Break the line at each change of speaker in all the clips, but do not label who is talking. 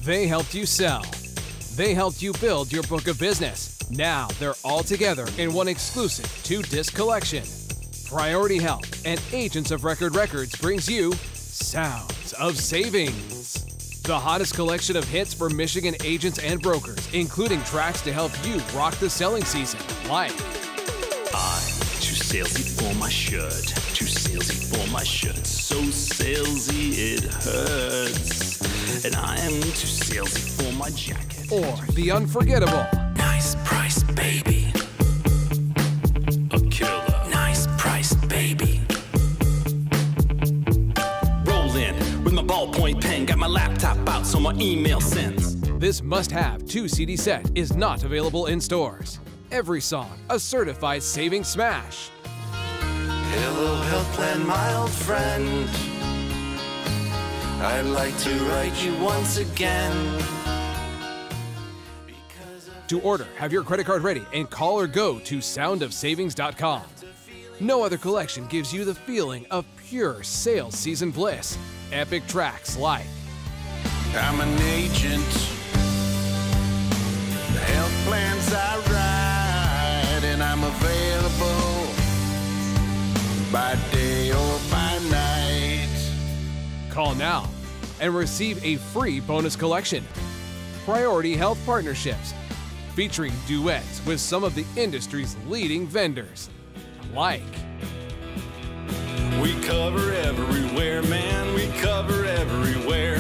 They helped you sell. They helped you build your book of business. Now they're all together in one exclusive 2-disc collection. Priority Health and Agents of Record Records brings you Sounds of Savings. The hottest collection of hits for Michigan agents and brokers, including tracks to help you rock the selling season, like
I'm too salesy for my shirt, too salesy for my shirt, so salesy it hurts. And I am too salesy for my jacket.
Or the unforgettable
Nice price, baby. A killer. Nice price, baby. Roll in with my ballpoint pen, got my laptop out so my email sends.
This must-have 2-CD set is not available in stores. Every song, a certified savings smash.
Hello, health plan, my old friend. I'd like to write you once again.
To order, have your credit card ready and call or go to soundofsavings.com. No other collection gives you the feeling of pure sales season bliss. Epic tracks like
I'm an agent. The health plans I write, and I'm available by day or by night.
Call now and receive a free bonus collection. Priority Health Partnerships, featuring duets with some of the industry's leading vendors, like
We cover everywhere, man, we cover everywhere.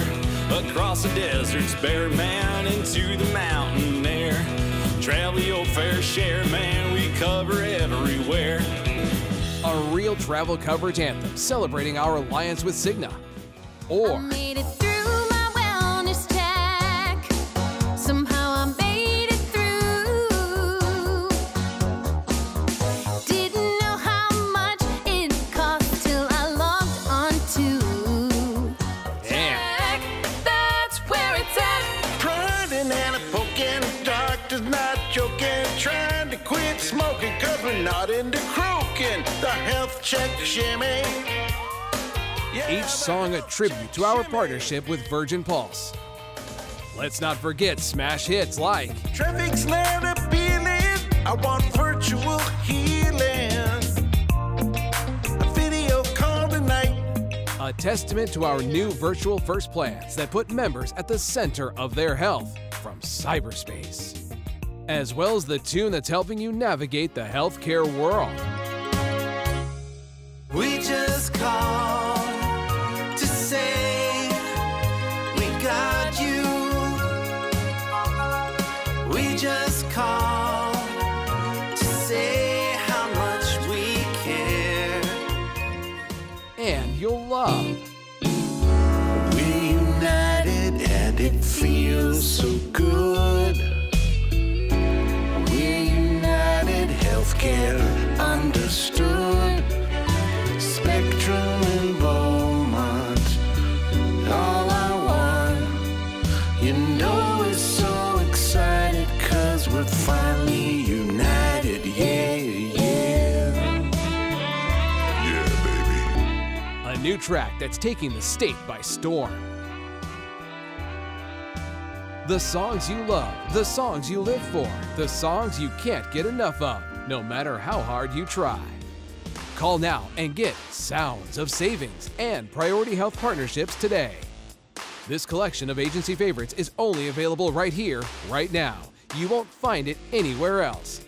Across the deserts, bare man, into the mountain air. Travel your fair share, man, we cover everywhere.
a real travel coverage anthem celebrating our alliance with Cigna. Or
made it through my wellness check. Somehow I made it through. Didn't know how much it cost till I logged on to.
damn,
That's where it's at.
Prodding and a poking, doctor's not joking. Trying to quit smoking, cause we're not into croaking. The health check shimmy.
each song a tribute to our partnership with Virgin Pulse. Let's not forget smash hits like
Traffic's not appealing. I want virtual healing. A video call tonight.
a testament to our new virtual first plans that put members at the center of their health from cyberspace, as well as the tune that's helping you navigate the healthcare world.
We just call to say we got you. We just call to say how much we care.
And you'll love
We're united and it feels so good. We're united, healthcare understood. Spectrum involvement, all I want. You know we're so excited, cause we're finally united, yeah, yeah. Yeah, baby.
a new track that's taking the state by storm. The songs you love, the songs you live for, the songs you can't get enough of, no matter how hard you try. Call now and get Sounds of Savings and Priority Health Partnerships today. This collection of agency favorites is only available right here, right now. You won't find it anywhere else.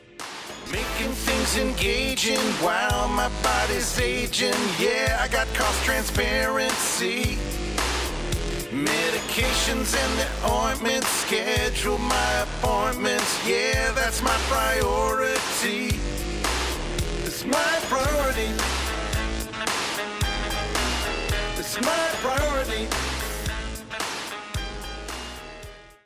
Making things engaging while my body's aging. Yeah, I got cost transparency. Medications and the ointments. Schedule my appointments. Yeah, that's my priority. It's my priority. It's my priority.